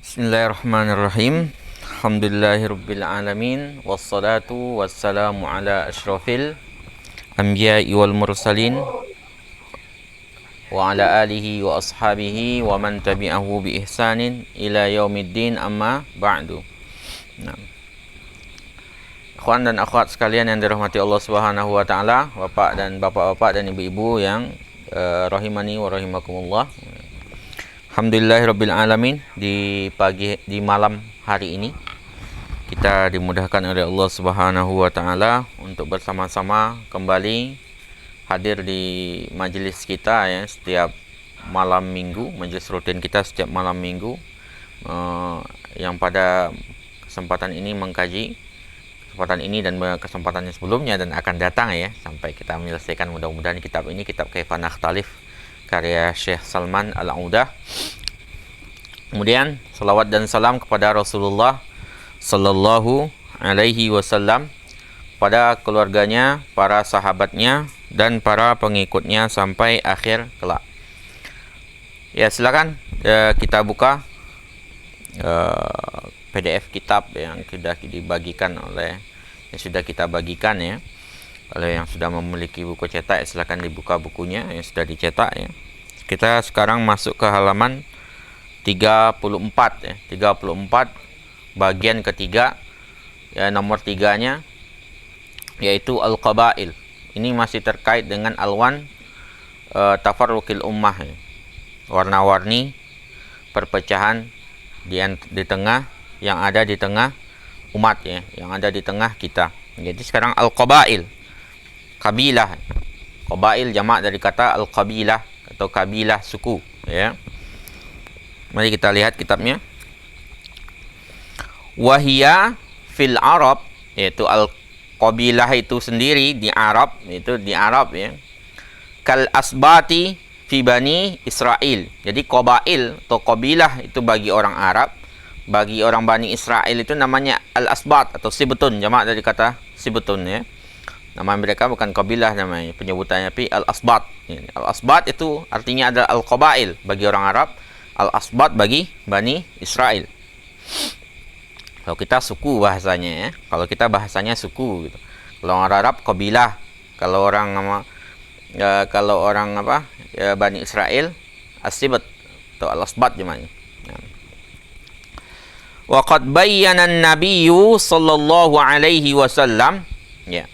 Bismillahirrahmanirrahim. Alhamdulillahirabbil alamin wassalatu wassalamu ala asyrafil anbiya'i wal mursalin wa ala alihi wa ashabihi wa man tabi'ahu bi ihsanin ila yaumiddin amma ba'du. Nah. Ikhwan dan akhwat sekalian yang dirahmati Allah Subhanahu wa taala, Bapak dan Bapak-bapak dan Ibu-ibu yang rahimani wa rahimakumullah. Alhamdulillahirabbil alamin, di malam hari ini kita dimudahkan oleh Allah Subhanahu wa taala untuk bersama-sama kembali hadir di majelis kita ya, setiap malam Minggu, majelis rutin kita setiap malam Minggu, yang pada kesempatan ini mengkaji kesempatan ini dan kesempatan yang sebelumnya dan akan datang ya, sampai kita menyelesaikan mudah-mudahan kitab ini, kitab Kaifa Nakhtalif karya Syekh Salman Al-Audah. Kemudian salawat dan salam kepada Rasulullah sallallahu alaihi wasallam, pada keluarganya, para sahabatnya dan para pengikutnya sampai akhir kelak. Ya, silakan kita buka PDF kitab yang sudah dibagikan yang sudah kita bagikan ya. Kalau yang sudah memiliki buku cetak, silakan dibuka bukunya yang sudah dicetak ya. Kita sekarang masuk ke halaman 34 ya. 34 bagian ketiga ya, nomor 3-nya yaitu Al-Qabail. Ini masih terkait dengan alwan tafarruqil ummah ya. Warna-warni perpecahan di tengah yang ada di tengah umat ya, yang ada di tengah kita. Jadi sekarang Al-Qabail, kabilah. Qabail jamak dari kata al-qabilah atau kabilah, suku ya. Mari kita lihat kitabnya. Wahia fil Arab, yaitu al-qabilah itu sendiri di Arab, itu di Arab ya. Kal asbati fi bani Israel. Jadi qabail atau qabilah itu bagi orang Arab, bagi orang Bani Israel itu namanya al-asbat atau sibtun, jamak dari kata sibtun ya. Nama mereka bukan kabilah namanya penyebutannya, tapi al-asbat. Al-asbat itu artinya adalah al-qabail bagi orang Arab, al-asbat bagi Bani Israel. Kalau kita suku bahasanya ya. Kalau kita bahasanya suku gitu. Kalau orang Arab kabilah, kalau orang Bani Israel as-sibt atau al-asbat namanya. Wa qad bayyana an-nabiyyu sallallahu alaihi wasallam ya.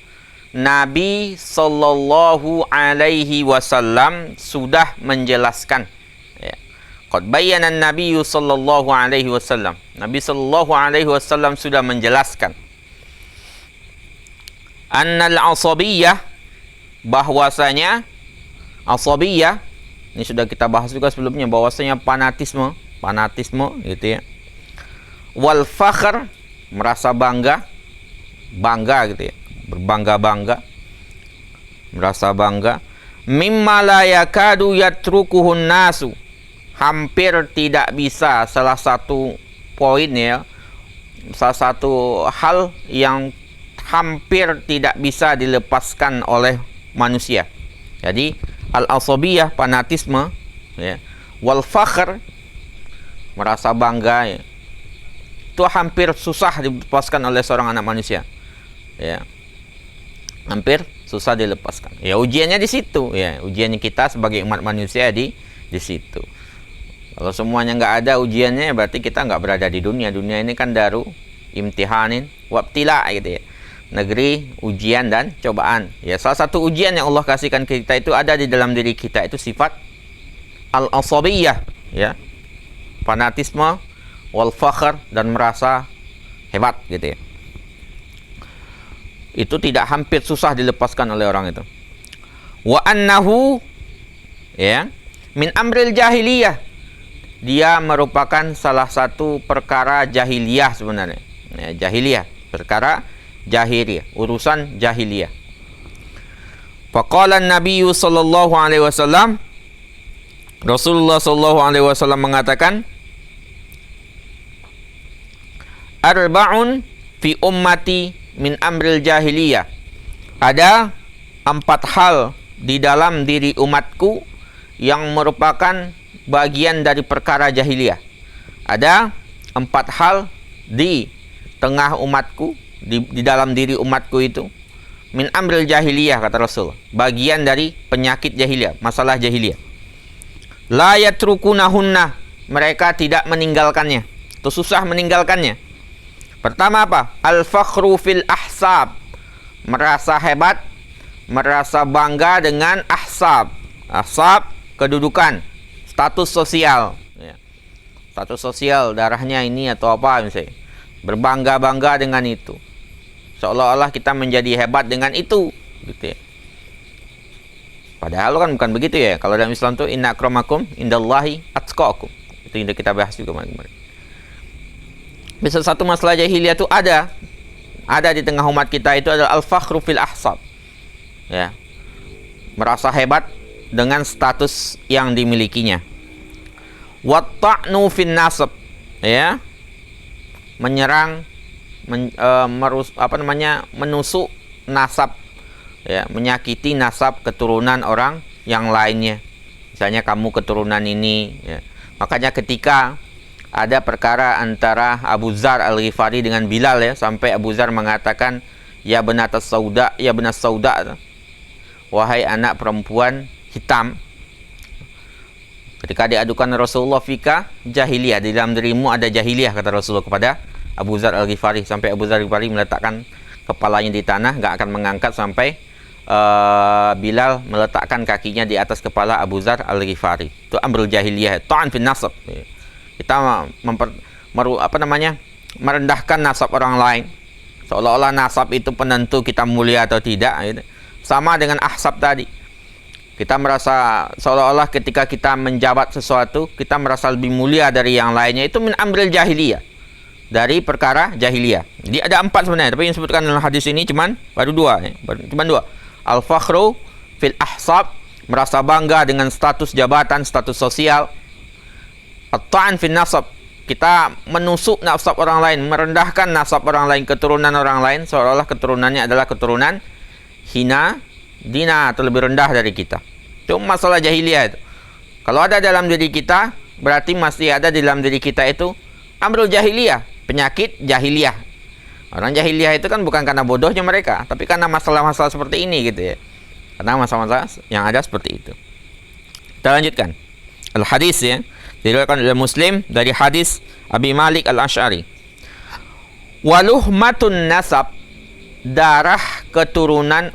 Nabi sallallahu alaihi wasallam sudah menjelaskan ya. Qad bayyana an-nabiyyu sallallahu alaihi wasallam. Nabi sallallahu alaihi wasallam sudah menjelaskan annal asabiyyah, bahwasanya asabiyyah ini sudah kita bahas juga sebelumnya, bahwasanya fanatisme gitu ya. Wal fakhr, merasa bangga gitu ya, berbangga-bangga, merasa bangga. Mimma la yakadu yatrukuhun nasu, hampir tidak bisa, salah satu poin ya, salah satu hal yang hampir tidak bisa dilepaskan oleh manusia. Jadi al-asabiyah, fanatisme ya, wal fakhr, merasa bangga ya, itu hampir susah dilepaskan oleh seorang anak manusia ya, hampir susah dilepaskan ya. Ujiannya di situ ya, ujiannya kita sebagai umat manusia di situ. Kalau semuanya nggak ada ujiannya, berarti kita nggak berada di dunia. Dunia ini kan daru imtihanin wabtila gitu ya, negeri ujian dan cobaan ya. Salah satu ujian yang Allah kasihkan ke kita itu ada di dalam diri kita, itu sifat al-asabiyah ya, fanatisme, wal fakhr, dan merasa hebat gitu ya. Itu tidak, hampir susah dilepaskan oleh orang itu. Wa annahu ya min amril jahiliyah, dia merupakan salah satu perkara jahiliyah sebenarnya ya, jahiliyah, perkara jahiliyah, urusan jahiliyah. Faqala an-nabiy sallallahu alaihi wasallam, Rasulullah sallallahu alaihi wasallam mengatakan, arba'un fi ummati min amril jahiliyah, ada 4 hal di dalam diri umatku yang merupakan bagian dari perkara jahiliyah. Ada 4 hal di tengah umatku, di dalam diri umatku itu, min amril jahiliyah, kata Rasul, bagian dari penyakit jahiliyah, masalah jahiliyah. La yatrukunahunna, mereka tidak meninggalkannya, atau susah meninggalkannya. Pertama apa? Al-fakhru fil ahsab, merasa hebat, merasa bangga dengan ahsab. Ahsab, kedudukan, status sosial, ya. Status sosial, darahnya ini atau apa misalnya, berbangga-bangga dengan itu, seolah-olah kita menjadi hebat dengan itu, gitu ya. Padahal kan bukan begitu ya. Kalau dalam Islam tuh inna akramakum indallahi atqakum. Itu yang kita bahas juga kemarin. Bisa satu masalah jahiliyah itu ada di tengah umat kita itu adalah al-fakhru fil ahsab. Ya. Merasa hebat dengan status yang dimilikinya. Wa ta'nu fin nasab. Ya. Menyerang menusuk nasab, ya, menyakiti nasab keturunan orang yang lainnya. Misalnya kamu keturunan ini, ya. Makanya ketika ada perkara antara Abu Dzar Al-Ghifari dengan Bilal, ya, sampai Abu Dzar mengatakan, ya benatas sauda, ya benas sauda, wahai anak perempuan hitam. Ketika diadukan Rasulullah, fika jahiliyah, di dalam dirimu ada jahiliyah, kata Rasulullah kepada Abu Dzar Al-Ghifari, sampai Abu Dzar Al-Ghifari meletakkan kepalanya di tanah, nggak akan mengangkat sampai Bilal meletakkan kakinya di atas kepala Abu Dzar Al-Ghifari. Itu amrul jahiliyah, ta'an fin nasab. Kita merendahkan nasab orang lain, seolah-olah nasab itu penentu kita mulia atau tidak, gitu. Sama dengan ahsab tadi, kita merasa seolah-olah ketika kita menjabat sesuatu, kita merasa lebih mulia dari yang lainnya. Itu min amril jahiliyah, dari perkara jahiliyah. Jadi ada 4 sebenarnya, tapi yang disebutkan dalam hadis ini baru 2, ya. Cuman 2. Al-fakhru fil ahsab, merasa bangga dengan status jabatan, status sosial. At-ta'an fil nasab, kita menusuk nasab orang lain, merendahkan nasab orang lain, keturunan orang lain, seolah-olah keturunannya adalah keturunan hina, dina, atau lebih rendah dari kita. Itu masalah jahiliyah itu. Kalau ada dalam diri kita, berarti masih ada di dalam diri kita itu amrul jahiliyah, penyakit jahiliyah. Orang jahiliyah itu kan bukan karena bodohnya mereka, tapi karena masalah-masalah seperti ini, gitu ya. Karena masalah-masalah yang ada seperti itu. Kita lanjutkan. Al-hadis, ya, diriwayatkan oleh Muslim dari hadis Abi Malik Al-Asy'ari. Waluhmatun nasab, darah keturunan,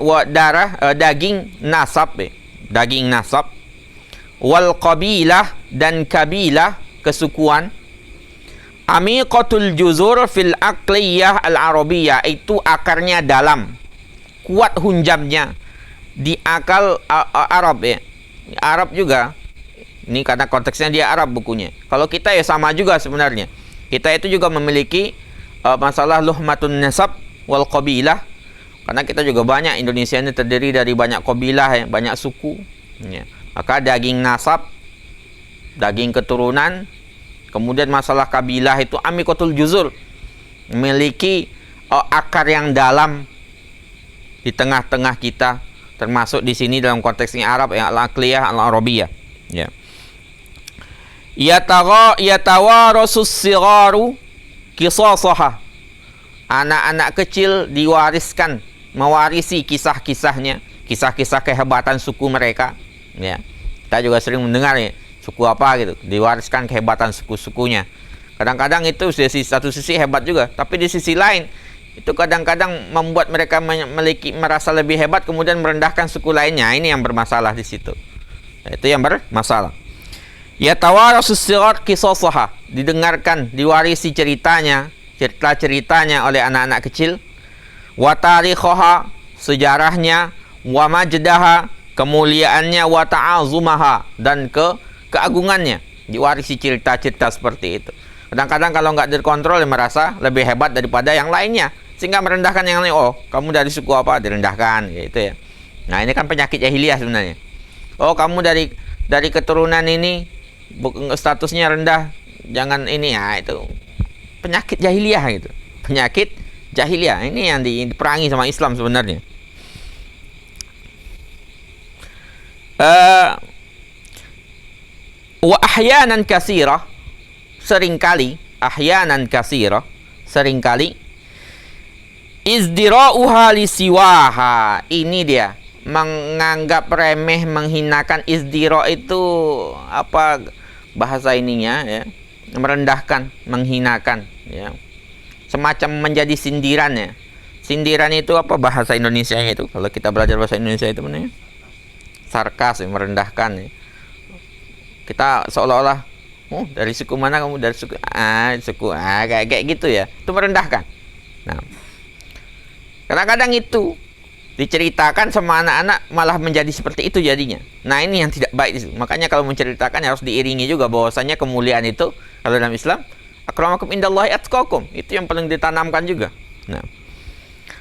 daging nasab, daging nasab. Wal qabilah, dan kabilah, kesukuan. Amiqatul juzur fil aqliyah al-arabiyah, itu akarnya dalam, kuat hunjamnya di akal Arab, ya. Arab juga. Ini karena konteksnya dia Arab bukunya. Kalau kita ya sama juga sebenarnya. Kita itu juga memiliki masalah luhmatun nasab wal qabilah. Karena kita juga banyak, Indonesia ini terdiri dari banyak qabilah, ya, banyak suku, ya. Maka daging nasab, daging keturunan. Kemudian masalah kabilah itu amiqatul juzur, memiliki akar yang dalam di tengah-tengah kita, termasuk di sini dalam konteksnya Arab, yang al-aqliyah al-arabiyah, ya. Yatawarasus sigharu qisasaha, anak-anak kecil diwariskan, mewarisi kisah-kisahnya, kisah-kisah kehebatan suku mereka, ya. Kita juga sering mendengar, ya, suku apa gitu, diwariskan kehebatan suku-sukunya. Kadang-kadang itu dari satu sisi hebat juga, tapi di sisi lain itu kadang-kadang membuat mereka merasa lebih hebat, kemudian merendahkan suku lainnya. Ini yang bermasalah di situ. Itu yang bermasalah. Ya tawarasus sighar qisasaha, didengarkan, diwarisi ceritanya, cerita-ceritanya oleh anak-anak kecil. Wa tarikhaha, sejarahnya. Wa majdaha, kemuliaannya. Wa ta'azumaha, dan keagungannya, diwarisi cerita-cerita seperti itu. Kadang-kadang kalau nggak dikontrol, merasa lebih hebat daripada yang lainnya, sehingga merendahkan yang lain. Oh, kamu dari suku apa, direndahkan, gitu ya. Nah, ini kan penyakit jahiliyah sebenarnya. Oh, kamu dari keturunan ini, statusnya rendah, jangan ini, ya, itu penyakit jahiliyah, gitu. Penyakit jahiliyah ini yang diperangi sama Islam sebenarnya. Wa ahyanan katsirah, seringkali, ahyanan katsira, seringkali izdira'uha li siwaha. Ini dia, menganggap remeh, menghinakan. Izdira itu apa bahasa ininya ya? Merendahkan, menghinakan ya. Semacam menjadi sindiran ya. Sindiran itu apa bahasa Indonesia itu? Kalau kita belajar bahasa Indonesia itu namanya sarkas ya, merendahkan ya. Kita seolah-olah, oh dari suku mana kamu? Dari suku kayak gitu ya. Itu merendahkan. Nah, kadang-kadang itu diceritakan sama anak-anak malah menjadi seperti itu jadinya. Nah, ini yang tidak baik itu. Makanya kalau menceritakan harus diiringi juga bahwasanya kemuliaan itu kalau dalam Islam, akramakum indallahi atqakum. Itu yang paling ditanamkan juga. Nah,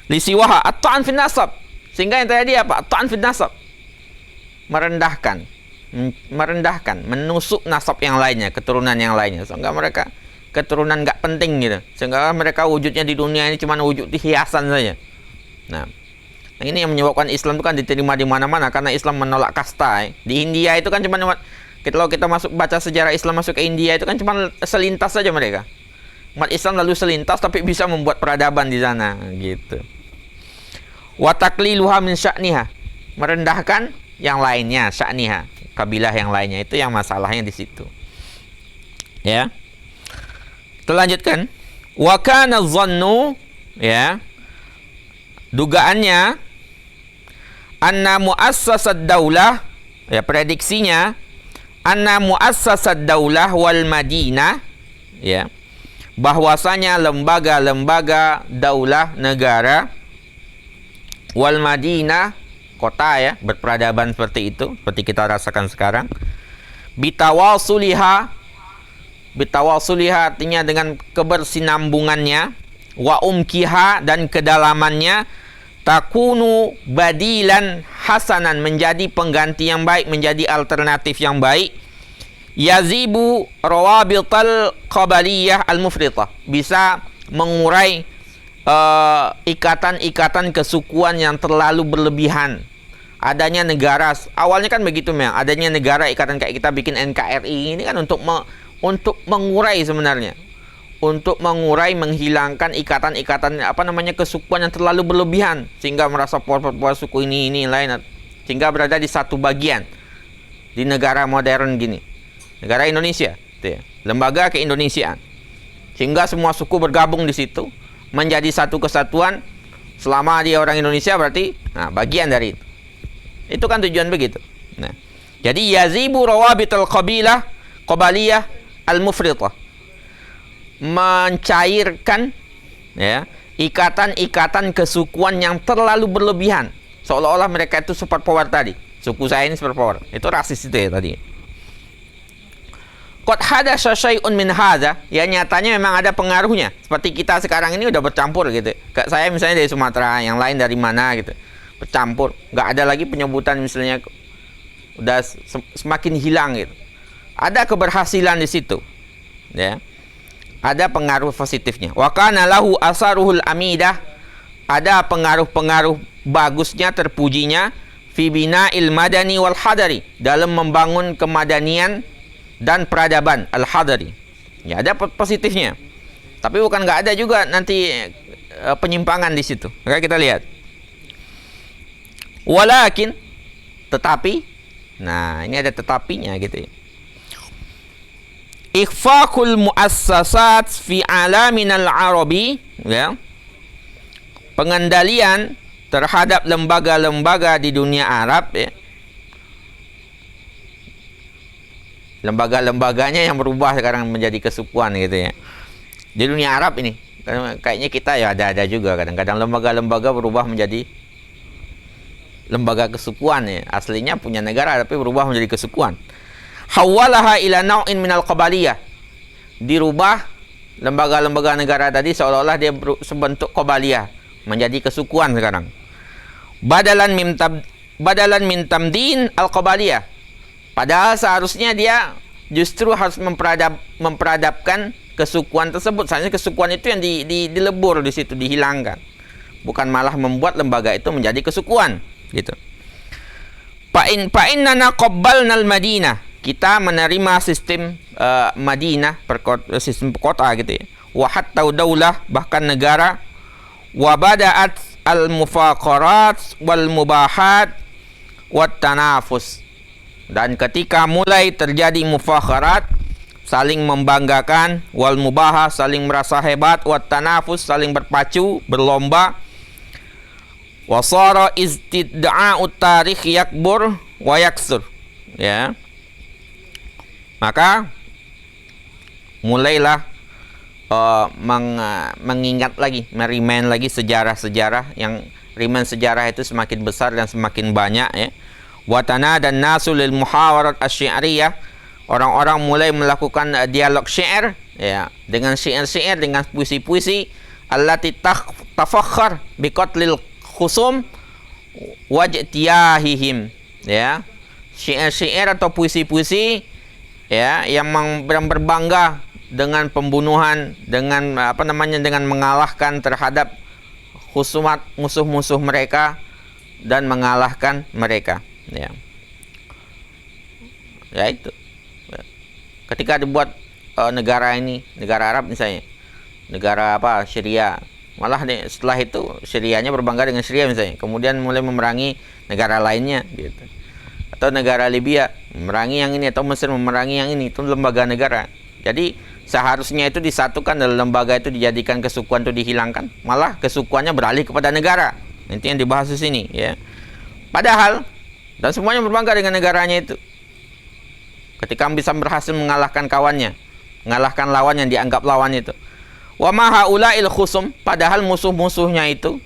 lisiwaha at-ta'an fin nasab. Sehingga yang tadi apa? At-ta'an fin nasab. Merendahkan, menusuk nasab yang lainnya, keturunan yang lainnya. Sehingga mereka keturunan nggak penting gitu. Sehingga mereka wujudnya di dunia ini cuma wujud hiasan saja. Nah, ini yang menyebabkan Islam itu kan diterima di mana-mana karena Islam menolak kasta. Di India itu kan cuma kalau kita masuk baca sejarah Islam masuk ke India itu kan cuma selintas saja mereka. Umat Islam lalu selintas tapi bisa membuat peradaban di sana gitu. Wa taqliluha min sya'niha. Merendahkan yang lainnya, sya'niha, kabilah yang lainnya. Itu yang masalahnya di situ. Ya. Kita lanjutkan. Wa kana dhannu, ya. Dugaannya anna muassasad daulah, ya, prediksinya anna muassasad daulah wal madinah, ya, bahwasanya lembaga-lembaga daulah negara wal madinah kota ya, berperadaban seperti itu, seperti kita rasakan sekarang, bitawasuliha artinya dengan kebersinambungannya, wa umkiha dan kedalamannya, takunu badilan hasanan menjadi pengganti yang baik, menjadi alternatif yang baik, yazibu rawabital qabaliyah al-mufritah, bisa mengurai ikatan-ikatan kesukuan yang terlalu berlebihan. Adanya negara, awalnya kan begitu memang, adanya negara ikatan kayak kita bikin NKRI ini kan untuk mengurai sebenarnya, untuk mengurai, menghilangkan ikatan-ikatan kesukuan yang terlalu berlebihan sehingga merasa puas suku ini lain, sehingga berada di satu bagian di negara modern gini, negara Indonesia, gitu ya. Lembaga keindonesiaan, sehingga semua suku bergabung di situ menjadi satu kesatuan. Selama dia orang Indonesia berarti bagian dari itu. Itu kan tujuan begitu. Nah, jadi yazibu rawabitul qabaliyah al-mufritah, mencairkan ya ikatan-ikatan kesukuan yang terlalu berlebihan, seolah-olah mereka itu super power tadi. Suku saya ini super power. Itu rasis itu ya tadi. Qad hadasa syai'un min hadza, ya nyatanya memang ada pengaruhnya. Seperti kita sekarang ini udah bercampur gitu. Kayak saya misalnya dari Sumatera, yang lain dari mana gitu. Bercampur, nggak ada lagi penyebutan misalnya, udah semakin hilang gitu. Ada keberhasilan di situ. Ya. Ada pengaruh positifnya. Wa kana lahu asaruhul amidah, ada pengaruh-pengaruh bagusnya, terpujinya, fi bina'il madani wal hadari, dalam membangun kemadanian dan peradaban al-hadari. Ya, ada positifnya. Tapi bukan nggak ada juga nanti penyimpangan di situ. Maka kita lihat. Walakin, tetapi, nah ini ada tetapinya gitu ya. Ikhfaqul muassasat fi alaminal arabi, ya. Pengendalian terhadap lembaga-lembaga di dunia Arab, ya. Lembaga-lembaganya yang berubah sekarang menjadi kesukuan gitu ya. Di dunia Arab ini, kayaknya kita ya ada juga kadang-kadang lembaga-lembaga berubah menjadi lembaga kesukuan ya. Aslinya punya negara tapi berubah menjadi kesukuan. Hawalaha ila nau'in minal qabaliyah. Dirubah lembaga-lembaga negara tadi seolah-olah dia sebentuk qabaliyah, menjadi kesukuan sekarang. Badalan min tamdin al-qabaliyah. Padahal seharusnya dia justru harus memperadabkan kesukuan tersebut. Seharusnya kesukuan itu yang dilebur di situ, dihilangkan. Bukan malah membuat lembaga itu menjadi kesukuan, gitu. Fa innana qabbalnal Madinah. kita menerima sistem Madinah, sistem kota gitu ya. Wa hatta daulah, bahkan negara. Wa bada'at al-mufaqarat wal mubahat wat tanafus. Dan ketika mulai terjadi mufakharat, saling membanggakan, wal mubahah, saling merasa hebat, wat tanafus, saling berpacu, berlomba, wasara istid'a'ut tarikh yakbur wa yaksur, ya. Maka mulailah mengingat lagi, merimain lagi sejarah-sejarah, yang remind sejarah itu semakin besar dan semakin banyak, ya. Watana dan nasu lil muhawarat asy-syi'riyah, orang-orang mulai melakukan dialog syair, ya, dengan syair-syair, dengan puisi-puisi, allati tafakhkhar biqatlil khusum wajtiyahihim, ya. Syair-syair atau puisi-puisi, ya, yang berbangga dengan pembunuhan, dengan dengan mengalahkan terhadap khusumat musuh-musuh mereka dan mengalahkan mereka, ya. Ya itu. Ketika dibuat negara ini, negara Arab misalnya, negara Syria, malah setelah itu Syrianya berbangga dengan Syria misalnya, kemudian mulai memerangi negara lainnya gitu. Atau negara Libya memerangi yang ini, atau Mesir memerangi yang ini, itu lembaga negara. Jadi seharusnya itu disatukan, dalam lembaga itu dijadikan kesukuan itu dihilangkan, malah kesukuannya beralih kepada negara. Nanti yang dibahas di sini, ya. Padahal dan semuanya berbangga dengan negaranya itu. Ketika bisa berhasil mengalahkan kawannya, mengalahkan lawan yang dianggap lawan itu. Wa ma haula'il khusum, padahal musuh-musuhnya itu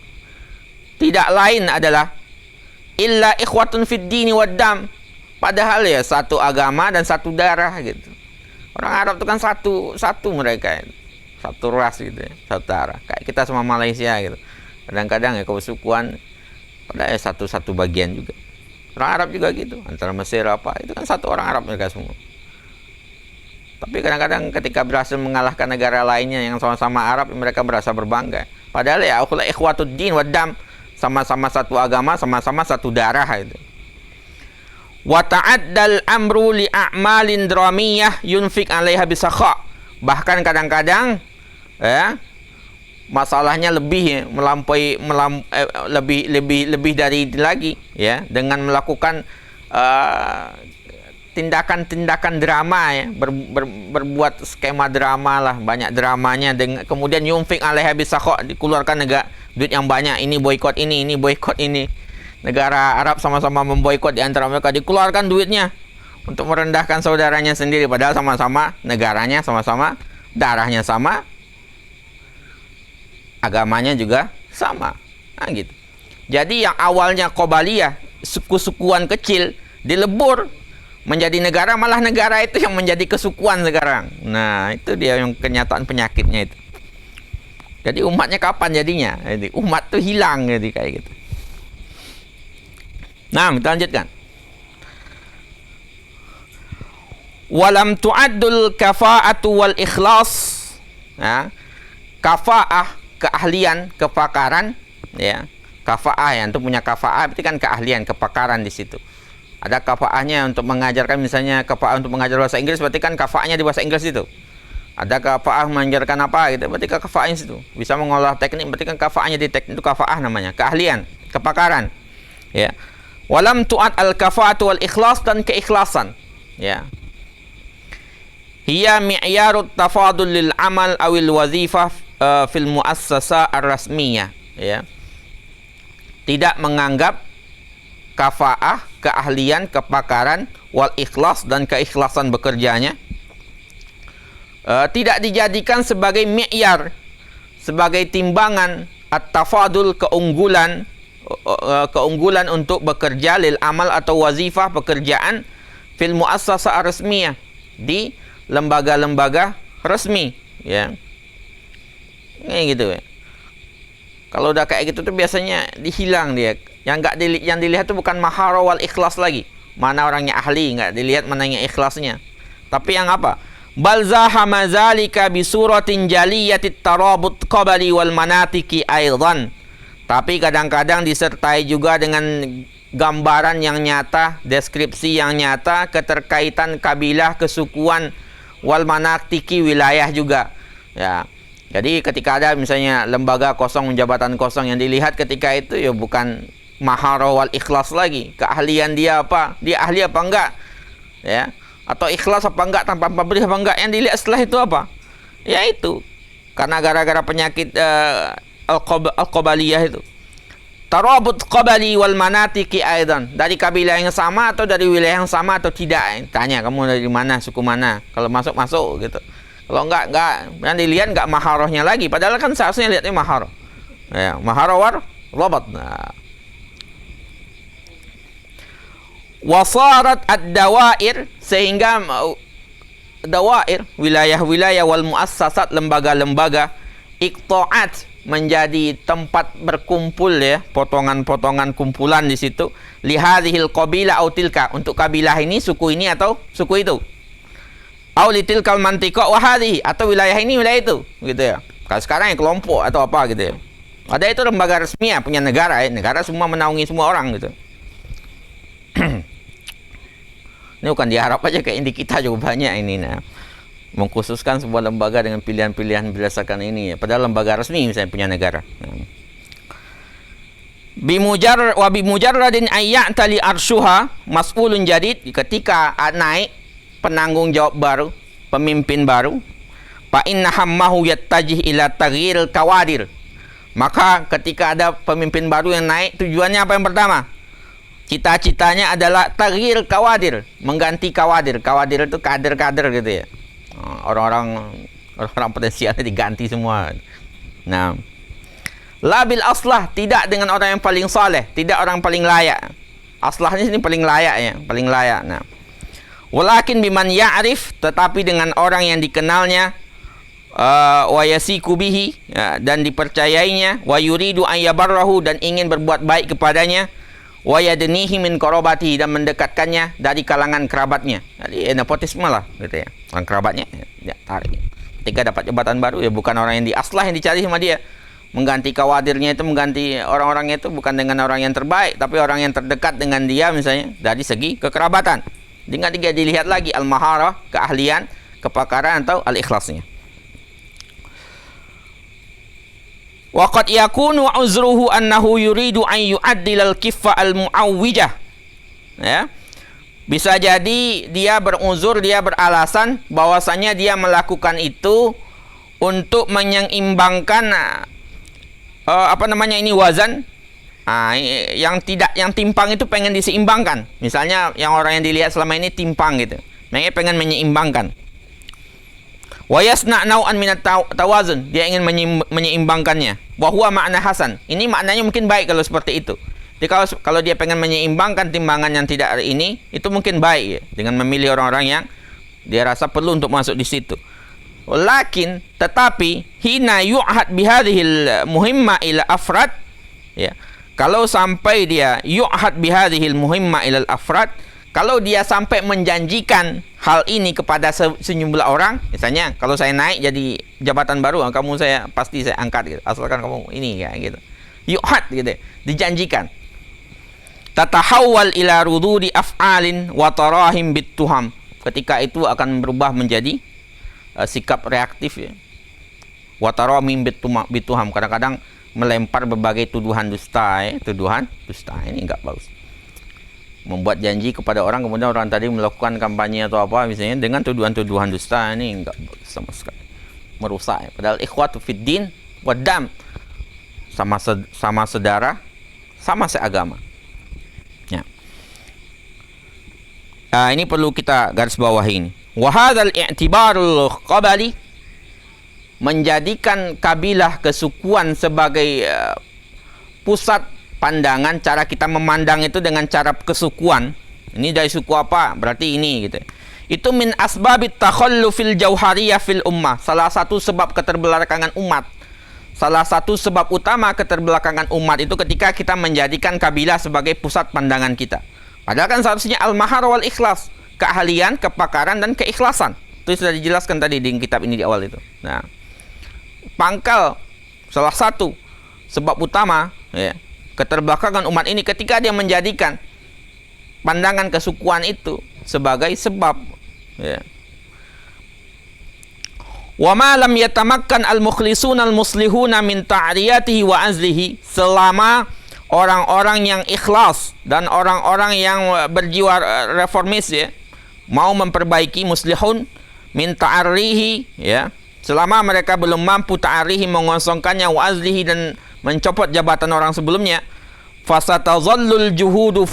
tidak lain adalah illa ikhwatun fid dini wad dam. Padahal ya satu agama dan satu darah gitu. Orang Arab itu kan satu mereka, satu ras gitu ya, satu darah. Kayak kita sama Malaysia gitu. Kadang-kadang ya kesukuan padahal satu bagian juga. Orang Arab juga gitu, antara Mesir itu kan satu orang Arab mereka semua. Tapi kadang-kadang ketika berhasil mengalahkan negara lainnya yang sama-sama Arab, mereka merasa berbangga. Padahal ya akhula ikhwatud din wad dam, sama-sama satu agama, sama-sama satu darah itu. Wa ta'addal amru li a'malin dramiyah yunfik 'alaiha bisakha. Bahkan kadang-kadang ya masalahnya lebih ya, melampaui lebih dari itu lagi, ya, dengan melakukan tindakan-tindakan drama, ya, berbuat skema drama lah, banyak dramanya, dengan kemudian yunfik 'alaiha bisakha, dikeluarkan duit yang banyak, ini boikot ini boikot ini. Negara Arab sama-sama memboikot, di antara mereka dikeluarkan duitnya untuk merendahkan saudaranya sendiri, padahal sama-sama negaranya, sama-sama darahnya sama, agamanya juga sama. Nah, gitu. Jadi yang awalnya Qabaliyah, suku-sukuan kecil, dilebur menjadi negara, malah negara itu yang menjadi kesukuan sekarang. Nah, itu dia yang kenyataan penyakitnya itu. Jadi umatnya kapan jadinya? Jadi umat tuh hilang, jadi kayak gitu. Nah, kita lanjutkan. Walam tu'addul kafa'atu wal ikhlas. Nah, kafa'ah, keahlian, kepakaran, ya. Kafa'ah, ya, untuk punya kafa'ah berarti kan keahlian, kepakaran di situ. Ada kafa'ahnya untuk mengajarkan, misalnya kafa'ah untuk mengajar bahasa Inggris, berarti kan kafa'ahnya di bahasa Inggris itu. Ada kafa'ah mengajarkan apa gitu, berarti kan kafa'ahnya situ. Bisa mengolah teknik, berarti kan kafa'ahnya di teknik, itu kafa'ah namanya, keahlian, kepakaran. Ya. Walam tu'ad al-kafa'atu wal ikhlas, dan keikhlasan, ya. Hiya mi'yarut tafadul lil amal awil wazifah fil muassasa ar-rasmiyah, ya. Tidak menganggap kafa'ah, keahlian, kepakaran, wal ikhlas, dan keikhlasan bekerjanya tidak dijadikan sebagai mi'yar, sebagai timbangan at-tafadul, keunggulan untuk bekerja, lil amal atau wazifah, pekerjaan, fil muassasa ar-rasmiyah, di lembaga-lembaga resmi, ya. Kayak gitu ya. Kalau udah kayak gitu tuh biasanya dihilang dia. Yang dilihat tuh bukan mahara wal ikhlas lagi. Mana orangnya ahli, enggak dilihat mananya ikhlasnya. Tapi yang apa? Bal zahama zalika bi suratin jaliyatit tarabut qabali wal manatiki aidan. Tapi kadang-kadang disertai juga dengan gambaran yang nyata, deskripsi yang nyata, keterkaitan kabilah, kesukuan, wal manatiki, wilayah juga. Ya. Jadi ketika ada misalnya lembaga kosong, jabatan kosong, yang dilihat ketika itu ya bukan maharah wal ikhlas lagi. Keahlian dia apa? Dia ahli apa enggak? Ya. Atau ikhlas apa enggak, tanpa pabrik apa enggak? Yang dilihat setelah itu apa? Ya itu. Karena gara-gara penyakit al-qabaliyah itu. Tarabut qabali wal manatiki aidan. Dari kabilah yang sama atau dari wilayah yang sama atau tidak? Tanya, kamu dari mana, suku mana? Kalau masuk gitu. Kalau enggak, yang dilihat enggak maharahnya lagi. Padahal kan seharusnya lihatnya maharah. Ya, maharah war rabat. Nah. Wasarat ad-dawair, sehingga dawair, wilayah-wilayah, wal muassasat, lembaga-lembaga, iqta'at, menjadi tempat berkumpul ya, potongan-potongan kumpulan di situ, lihadhil qabilah au tilka, untuk kabilah ini, suku ini atau suku itu, au litilkal mantiqa wa hadhihi, atau wilayah ini wilayah itu, gitu ya. Kalau sekarang ya kelompok atau apa gitu ya. Ada itu lembaga resmi ya, punya negara ya, negara semua menaungi semua orang gitu. Ini bukan di Arab aja, kayak di kita juga banyak ini. Nah, mengkhususkan sebuah lembaga dengan pilihan-pilihan berdasarkan ini ya. Padahal lembaga resmi misalnya punya negara. Bimujarradin ayya'tali arshuha mas'ulun jadid, ketika naik penanggung jawab baru, pemimpin baru, fa inna hammahu yattajih ila taghyiril kawadir, maka ketika ada pemimpin baru yang naik, tujuannya apa yang pertama? Cita-citanya adalah taghyir kawadir, mengganti kawadir. Kawadir itu kader-kader gitu ya. Orang-orang potensialnya diganti semua. Nah, labil aslah, tidak dengan orang yang paling saleh, tidak orang paling layak. Aslahnya sini paling layak ya, paling layak. Nah, walakin biman ya'rif, tetapi dengan orang yang dikenalnya, wa yasiku bihi, dan dipercayainya, wa yuridu an yabarrahu, dan ingin berbuat baik kepadanya, wa yadnihi min qarabati, dan mendekatkannya dari kalangan kerabatnya. Jadi nepotisme lah gitu ya, orang kerabatnya ya, tarik. Ketika dapat jabatan baru ya bukan orang yang di aslah yang dicari sama dia, mengganti kawadirnya itu, mengganti orang-orangnya itu bukan dengan orang yang terbaik, tapi orang yang terdekat dengan dia misalnya dari segi kekerabatan. Dengan dia dilihat lagi al-maharah, keahlian, kepakaran, atau al-ikhlasnya. Waqad yakunu uzruhu annahu yuridu an yu'addilal kiffa al-mu'awwijah. Ya. Bisa jadi dia beruzur, dia beralasan bahwasanya dia melakukan itu untuk menyeimbangkan wazan. Yang timpang itu pengen diseimbangkan. Misalnya yang orang yang dilihat selama ini timpang gitu. Mereka pengen menyeimbangkan. Wa yasna' nau'an minat tawazun, dia ingin menyeimbangkannya. Wa huwa makna hasan. Ini maknanya mungkin baik kalau seperti itu. Jadi kalau dia pengen menyeimbangkan timbangan yang tidak ada ini, itu mungkin baik ya, dengan memilih orang-orang yang dia rasa perlu untuk masuk di situ. Walakin, tetapi hina yu'had bihadhil muhimma ila afrad, ya. Kalau sampai dia yu'had bihadhil muhimma ila afrad, kalau dia sampai menjanjikan hal ini kepada sejumlah orang, misalnya kalau saya naik jadi jabatan baru, kamu pasti saya angkat gitu, asalkan kamu ini ya gitu. Yu'had gitu, dijanjikan. Tatahawwal ila rududi af'alin wa tarahim bittuham. Ketika itu akan berubah menjadi sikap reaktif ya. Wa tarahim bittuham, kadang-kadang melempar berbagai tuduhan dusta ya. Tuduhan dusta ini enggak bagus. Membuat janji kepada orang, kemudian orang tadi melakukan kampanye atau apa misalnya dengan tuduhan-tuduhan dusta, ini enggak bagus sama sekali, merusak ya. Padahal ikhwatu fid din wa dam, sama saudara, sama seagama ya. Ini perlu kita garis bawahi ini. Wa hadzal i'tibarul qabali, menjadikan kabilah, kesukuan sebagai pusat pandangan, cara kita memandang itu dengan cara kesukuan. Ini dari suku apa? Berarti ini gitu. Itu min asbabit takhallufil jauhariyah fil ummah. Salah satu sebab keterbelakangan umat. Salah satu sebab utama keterbelakangan umat itu ketika kita menjadikan kabilah sebagai pusat pandangan kita. Padahal kan seharusnya al-mahar wal ikhlas, keahlian, kepakaran, dan keikhlasan. Itu sudah dijelaskan tadi di kitab ini di awal itu. Nah, pangkal salah satu sebab utama ya, keterbelakangan umat ini ketika dia menjadikan pandangan kesukuan itu sebagai sebab, ya. Wa ma lam yatamakkan al-mukhlisun al-muslihuna min ta'riyatihi wa azlihi, selama orang-orang yang ikhlas dan orang-orang yang berjiwa reformis, ya, mau memperbaiki, muslihun min ta'arihi, ya, selama mereka belum mampu ta'arihi, mengosongkannya, wa azlihi, dan mencopot jabatan orang sebelumnya, fasatazallul juhudu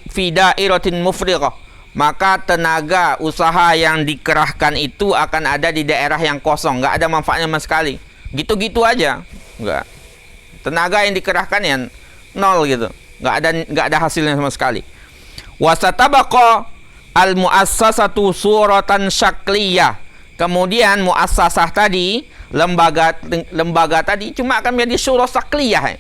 fi dairatin mufrighah, maka tenaga usaha yang dikerahkan itu akan ada di daerah yang kosong, nggak ada manfaatnya sama sekali, gitu-gitu aja, nggak, tenaga yang dikerahkan yang nol gitu, nggak ada hasilnya sama sekali. Wasatabaqa al muassasatu suratan syakliyah, kemudian muassasah tadi, lembaga tadi cuma akan menjadi surah syakliyah,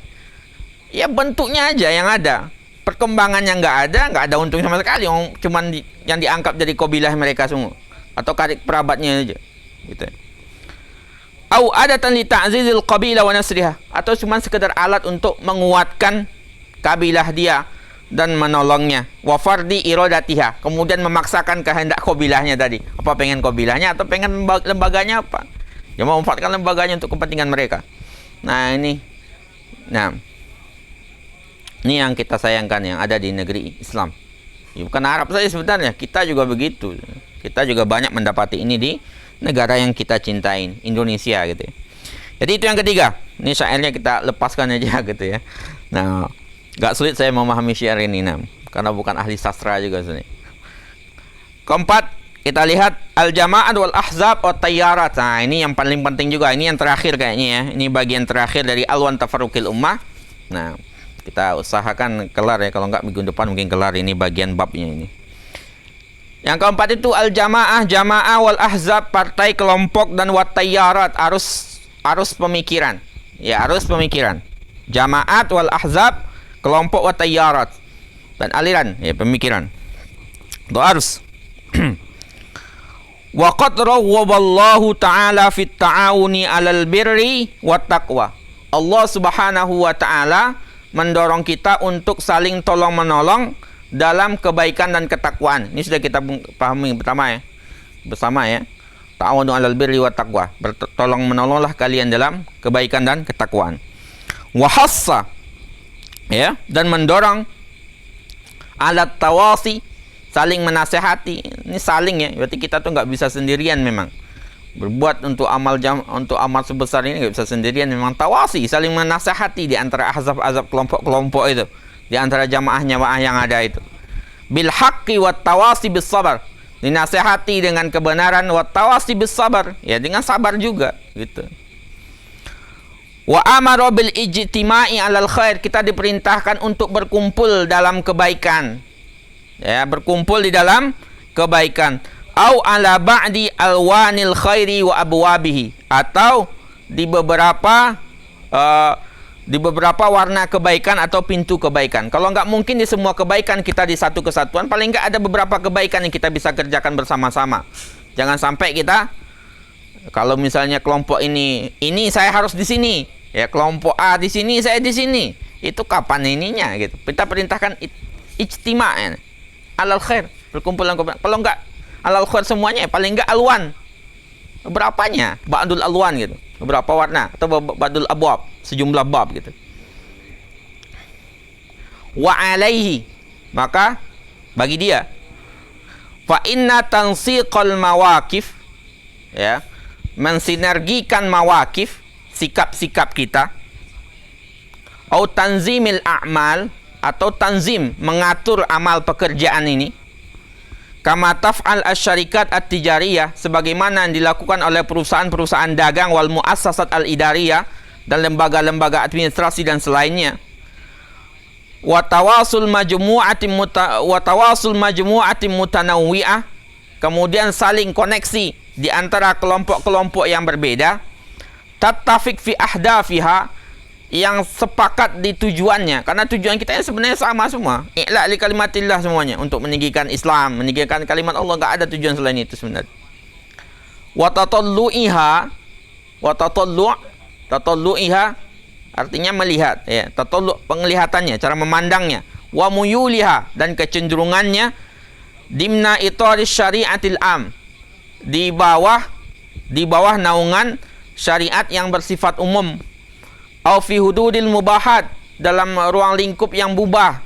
ya bentuknya aja yang ada, perkembangannya nggak ada untungnya sama sekali, cuman yang dianggap jadi kabilah mereka semua atau karib perabatnya aja, gitu. Au adatan li ta'zizil qabilah wa nasriha, atau cuma sekedar alat untuk menguatkan kabilah dia dan menolongnya. Wa fardi iradatiha, kemudian memaksakan kehendak kabilahnya tadi. Apa pengen kabilahnya atau pengen lembaganya apa? Dia memanfaatkan lembaganya untuk kepentingan mereka. Nah, ini yang kita sayangkan yang ada di negeri Islam. Ya, bukan Arab saja sebenarnya, kita juga begitu. Kita juga banyak mendapati ini di negara yang kita cintain, Indonesia gitu ya. Jadi itu yang ketiga. Ini syairnya kita lepaskan aja gitu ya. Nah, gak sulit saya memahami syair ini, karena bukan ahli sastra juga sini. Keempat, kita lihat al-jama'at wal ahzab wa tayyarat. Nah, ini yang paling penting juga. Ini yang terakhir kayaknya ya. Ini bagian terakhir dari alwan tafarruqil ummah. Nah, kita usahakan kelar ya, kalau enggak minggu depan mungkin kelar ini bagian babnya ini. Yang keempat itu al-jamaah, jamaah wal ahzab, partai, kelompok, dan wat tayyarat, arus pemikiran. Ya, arus pemikiran. Jamaat wal ahzab, kelompok, wat tayyarat, dan aliran, ya, pemikiran. Itu arus. Wa qad rawwaballahu ta'ala fit ta'awuni 'alal birri wat taqwa. Allah Subhanahu wa taala mendorong kita untuk saling tolong-menolong dalam kebaikan dan ketakwaan. Ini sudah kita pahami bersama ya. Ta'awunu 'alal birri wat taqwa. Bertolong-menolonglah kalian dalam kebaikan dan ketakwaan. Wa hassa, ya, dan mendorong alat tawasi, saling menasehati. Ini saling ya, berarti kita tuh nggak bisa sendirian memang. Berbuat untuk amal sebesar ini nggak bisa sendirian, memang tawasi, saling menasehati di antara ahzab-ahzab, kelompok-kelompok itu, di antara jamaah-jamaah yang ada itu. Bil haqqi wat tawasi bis sabar, dinasehati dengan kebenaran, wat tawasi bis sabar, ya, dengan sabar juga gitu. Wa amara bil ijtima'i 'alal khair, kita diperintahkan untuk berkumpul dalam kebaikan. Ya, berkumpul di dalam kebaikan. Au ala ba'di alwanil khairi wa abwabihi, atau di beberapa warna kebaikan atau pintu kebaikan. Kalau nggak mungkin di semua kebaikan kita di satu kesatuan, paling nggak ada beberapa kebaikan yang kita bisa kerjakan bersama-sama. Jangan sampai kita, kalau misalnya kelompok ini saya harus di sini, ya, kelompok A di sini, saya di sini. Itu kapan ininya gitu. Kita perintahkan ijtima' alal khair, berkumpul dalam kebaikan. Kalau nggak alal khair semuanya, paling enggak alwan, berapanya, ba'dul alwan gitu, beberapa warna, atau ba'dul abwab, sejumlah bab gitu. Wa alaihi, maka bagi dia, fa inna tansiqal mawaqif, ya, mensinergikan mawaqif, sikap-sikap kita, au tanzimil a'mal, atau tanzim, mengatur amal pekerjaan ini, kama taf'al asyarikat at-tijariyah, sebagaimana yang dilakukan oleh perusahaan-perusahaan dagang, wal muassasat al-idariyah, dan lembaga-lembaga administrasi dan selainnya. Wa tawasul majmu'atin mutanawwi'ah, kemudian saling koneksi di antara kelompok-kelompok yang berbeda. Tattafiq fi ahdafiha, yang sepakat di tujuannya, karena tujuan kita sebenarnya sama semua, i'la' li kalimatillah, semuanya untuk meninggikan Islam, meninggikan kalimat Allah, enggak ada tujuan selain itu sebenarnya. Wa tatallu'iha artinya melihat, ya, tatalluk penglihatannya, cara memandangnya, wa muyuliha dan kecenderungannya, dimna itaris syariatil am, di bawah naungan syariat yang bersifat umum, au fi hududil mubahat, dalam ruang lingkup yang mubah,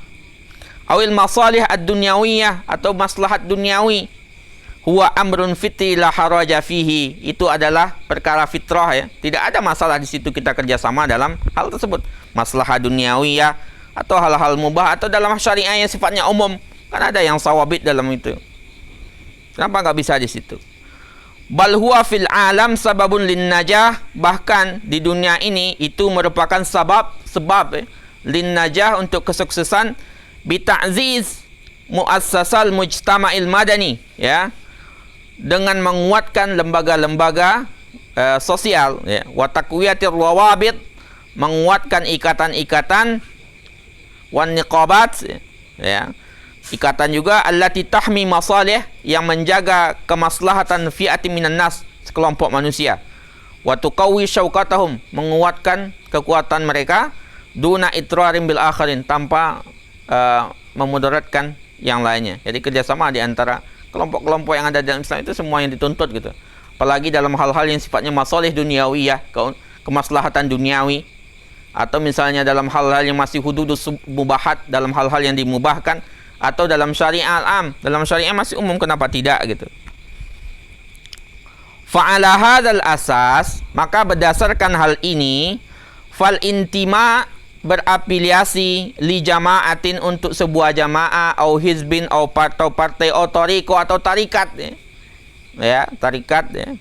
awil masalih ad-dunyawiyah, atau maslahat duniawi, huwa amrun fitri la haraja fihi, itu adalah perkara fitrah, ya, tidak ada masalah di situ kita kerjasama dalam hal tersebut, maslahat duniawiyah atau hal-hal mubah atau dalam syariah yang sifatnya umum, kan ada yang sawabit dalam itu, kenapa nggak bisa di situ? Bal huwa fil alam sababun lin najah, bahkan di dunia ini itu merupakan sebab lin najah, untuk kesuksesan, bi ta'ziz muassasal mujtama'il madani, ya, dengan menguatkan lembaga-lembaga sosial, ya, wa taqwiyatir rawabit, menguatkan ikatan-ikatan, wan niqabat, ya, ikatan juga, allati tahmi masalih, yang menjaga kemaslahatan fi'ati minan nas, sekelompok manusia, wa tuqawwi syauqatahum, menguatkan kekuatan mereka, duna itrarin bil akharin, tanpa memudaratkan yang lainnya. Jadi kerjasama di antara kelompok-kelompok yang ada dalam Islam itu semua yang dituntut gitu. Apalagi dalam hal-hal yang sifatnya masalih duniawi, ya, kemaslahatan duniawi, atau misalnya dalam hal-hal yang masih hududus mubahat, dalam hal-hal yang dimubahkan, atau dalam syariah am, dalam syariah masih umum, kenapa tidak gitu. Fa'ala hadzal asas, maka berdasarkan hal ini, fal intima, berafiliasi, li jamaatin, untuk sebuah jamaah, au hizbin, au partai, au tariqo, atau tarikat, ya, tarikat, ya,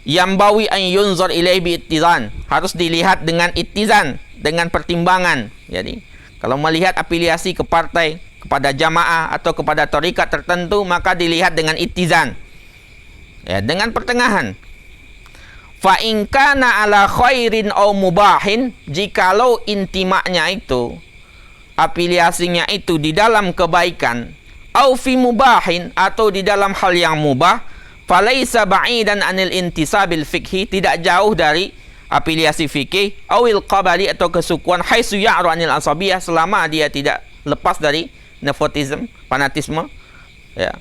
yambawi an yunzar ilaihi bi ittizan, harus dilihat dengan ittizan, dengan pertimbangan. Jadi kalau melihat afiliasi ke partai, kepada jamaah, atau kepada tarikat tertentu, maka dilihat dengan ittizan, ya, dengan pertengahan. Fa in kana ala khairin au mubahin, jikalau intimanya itu, afiliasinya itu di dalam kebaikan, au fi mubahin, atau di dalam hal yang mubah, falaisa ba'idan anil intisabil fikhi, tidak jauh dari afiliasi fikih, awil qabali, atau kesukuan, haitsu ya'ru anil asabiyah, selama dia tidak lepas dari nepotisme, fanatisme, ya,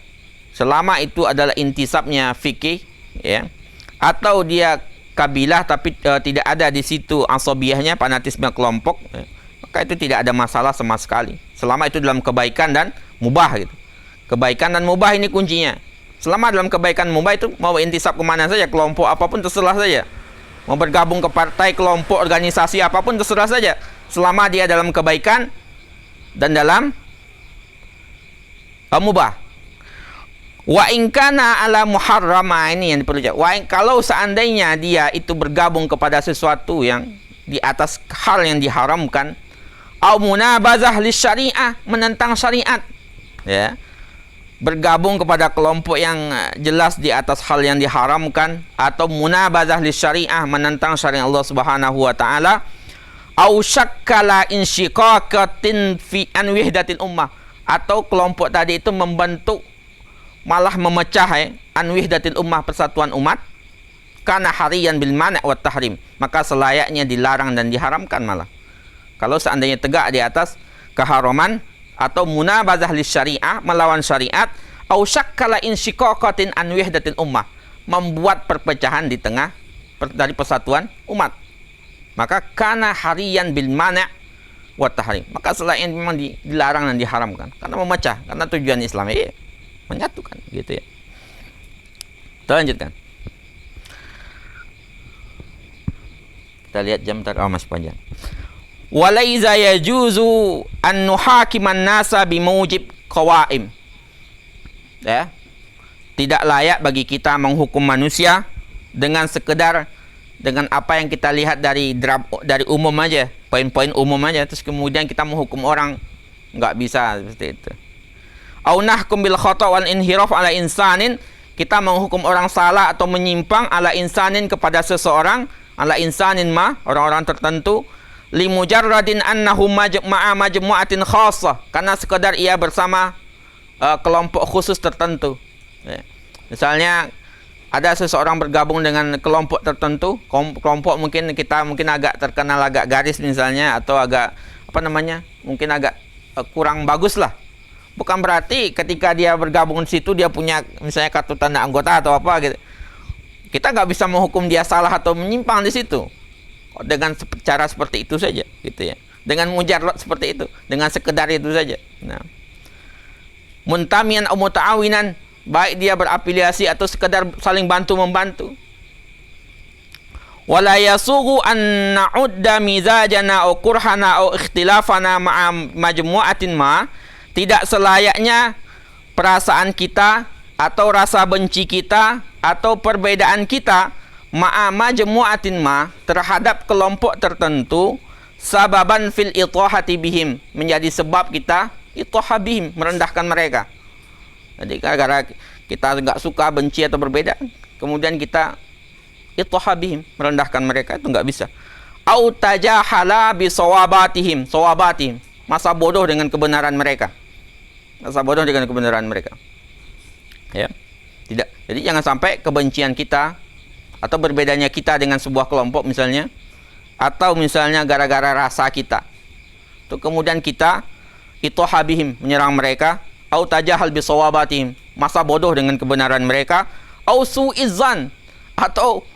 selama itu adalah intisabnya fikih, ya, atau dia kabilah tapi tidak ada di situ asabiyahnya, fanatisme kelompok, ya, maka itu tidak ada masalah sama sekali, selama itu dalam kebaikan dan mubah gitu. Kebaikan dan mubah ini kuncinya. Selama dalam kebaikan mubah itu, mau intisab kemana saja, kelompok apapun terserah saja, mau bergabung ke partai, kelompok, organisasi apapun terserah saja, selama dia dalam kebaikan dan dalam mubah. Wa in kana ala muharrama, ini yang perlu jawab. Kalau seandainya dia itu bergabung kepada sesuatu yang di atas hal yang diharamkan, au munabazah lisyariah, menentang syariat, ya, bergabung kepada kelompok yang jelas di atas hal yang diharamkan, atau munabazah lisyariah, menentang syariat Allah Subhanahu wa taala, au syakkala insyiqaqatin fi an wahdatil ummah, atau kelompok tadi itu membentuk, malah memecah, an wahdatil ummah, persatuan umat, kana hariyan bil mana' wa tahrim, maka selayaknya dilarang dan diharamkan malah. Kalau seandainya tegak di atas keharaman, atau munabazah lisyariah, melawan syariat, au syakkala insyiqaqatin an wahdatil ummah, membuat perpecahan di tengah dari persatuan umat, maka kana hariyan bil mana' wa tahrim, maka selayaknya memang dilarang dan diharamkan, karena memecah, karena tujuan Islam menyatukan, gitu ya. Kita lanjutkan. Kita lihat jam masih panjang. Walaiza yajuzu an nuhakiman nasa bimujib qawaim, ya, tidak layak bagi kita menghukum manusia dengan sekedar dengan apa yang kita lihat dari umum aja, poin-poin umum aja, terus kemudian kita menghukum orang, nggak bisa seperti itu. Au nahkum bil khata' wal inhiraf ala insanin, kita menghukum orang salah atau menyimpang, ala insanin, kepada seseorang, ala insanin ma, orang-orang tertentu, li mujarradin annahu ma'a majmu'atin khassah, karena sekedar ia bersama kelompok khusus tertentu, ya. Misalnya ada seseorang bergabung dengan kelompok tertentu, kelompok mungkin agak terkenal agak garis misalnya, atau agak mungkin agak kurang bagus lah. Bukan berarti ketika dia bergabung di situ dia punya misalnya kartu tanda anggota atau apa gitu. Kita nggak bisa menghukum dia salah atau menyimpang di situ dengan cara seperti itu saja, gitu ya. Dengan mujarrad seperti itu, dengan sekedar itu saja. Nah, muntamian atau muta'awinan, baik dia berafiliasi atau sekedar saling bantu-membantu. Wala yasughu an na'udda mizajana au kurhana au ikhtilafana ma'a majmu'atin ma. Tidak selayaknya perasaan kita atau rasa benci kita atau perbedaan kita ma'a majmu'atin ma terhadap kelompok tertentu sababan fil ithahati bihim, menjadi sebab kita ithah bihim, merendahkan mereka. Jadi gara-gara kita nggak suka, benci atau berbeda, kemudian kita ithah bihim, merendahkan mereka, itu nggak bisa. Au tajahala bi sawabatihim, masa bodoh dengan kebenaran mereka. Ya. Tidak. Jadi jangan sampai kebencian kita atau berbedanya kita dengan sebuah kelompok misalnya, atau misalnya gara-gara rasa kita, itu kemudian kita ithah bihim, menyerang mereka, au tajahal bi sawabatihim, masa bodoh dengan kebenaran mereka, au su'izzan, atau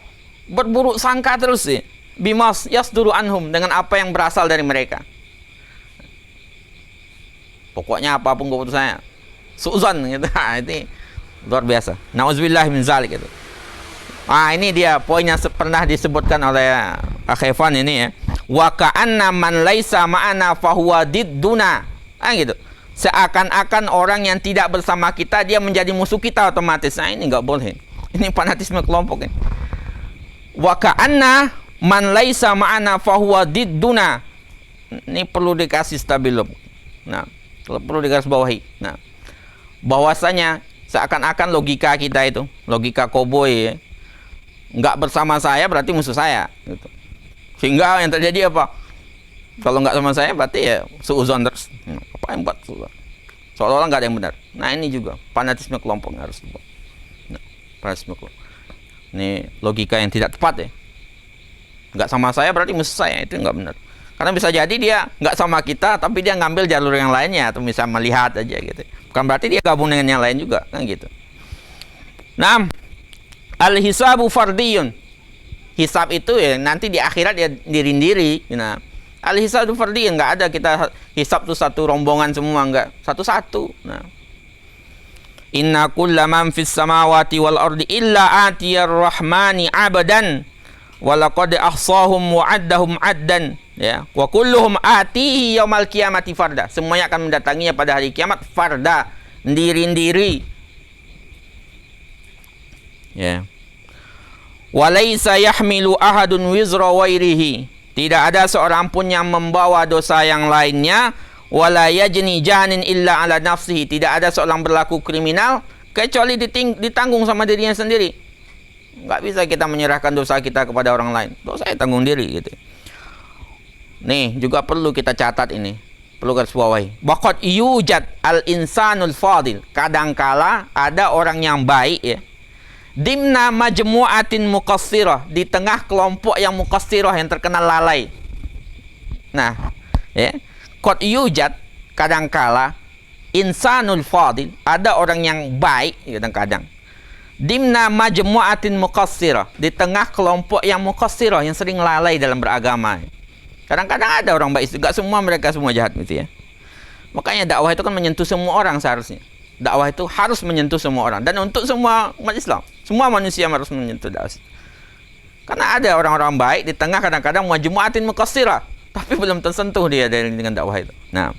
berburuk sangka terus sih, bimas yasduru anhum, dengan apa yang berasal dari mereka. Pokoknya apapun keputusannya su'zan gitu. Ini luar biasa. Nauzubillah min zalik gitu. Ini dia poin yang pernah disebutkan oleh Akhefan ini ya. Wa ka'anna man laisa ma'ana fahuwa didduna. Gitu. Seakan-akan orang yang tidak bersama kita dia menjadi musuh kita otomatis. Ini enggak boleh. Ini fanatisme kelompok ini. Wa ka'anna man laisa ma'ana fahuwa didduna. Ini perlu dikasih stabilum. Nah, perlu digaris bawahi. Nah, bahwasanya seakan-akan logika kita itu, logika koboi ya, nggak bersama saya berarti musuh saya gitu. Sehingga yang terjadi apa? Kalau nggak sama saya berarti ya suuzon terus. Apa yang buat suuzon? Seolah-olah nggak ada yang benar. Nah, ini juga fanatisme kelompok yang harus dibuat. Nah, fanatisme kelompok. Ini logika yang tidak tepat ya. Nggak sama saya berarti musuh saya, itu nggak benar. Karena bisa jadi dia nggak sama kita, tapi dia ngambil jalur yang lainnya, atau bisa melihat aja gitu. Bukan berarti dia gabung dengan yang lain juga, kan gitu. Nah, al-hisabu fardiyun. Hisab itu ya nanti di akhirat ya dirindiri. Nah, al-hisabu fardiyun, nggak ada kita hisab tuh satu rombongan semua, nggak, satu-satu. Nah, inna kulla man fis samawati wal ardi illa atiyar rahmani abadan walaqad ahsahum wa addahum addan. Ya, wa kulluhum atihi yaumal qiyamati farda. Semuanya akan mendatanginya pada hari kiamat farda, sendiri-sendiri. Ya. Wa laisa yahmilu ahadun wizra wairihi. Tidak ada seorang pun yang membawa dosa yang lainnya. Wala yajni janin illa ala nafsihi. Tidak ada seorang berlaku kriminal kecuali ditanggung sama dirinya sendiri. Enggak bisa kita menyerahkan dosa kita kepada orang lain. Dosa saya tanggung diri gitu. Nih, juga perlu kita catat ini. Perlu garis bawahi. Waqad yujad al-insanul fadil. Kadangkala ada orang yang baik ya. Dimna majmu'atin muqassirah, di tengah kelompok yang muqassirah, yang terkenal lalai. Nah, ya. Qad yujad, kadangkala insanul fadil, ada orang yang baik kadang-kadang. Dimna majmu'atin muqassirah, di tengah kelompok yang muqassirah, yang sering lalai dalam beragama. Kadang-kadang ada orang baik, juga semua mereka semua jahat gitu ya. Makanya dakwah itu kan menyentuh semua orang seharusnya. Dakwah itu harus menyentuh semua orang, dan untuk semua umat Islam, semua manusia harus menyentuh dakwah. Karena ada orang-orang baik di tengah kadang-kadang majmu'atin muqassirah, tapi belum tersentuh dia dengan dakwah itu. Nah,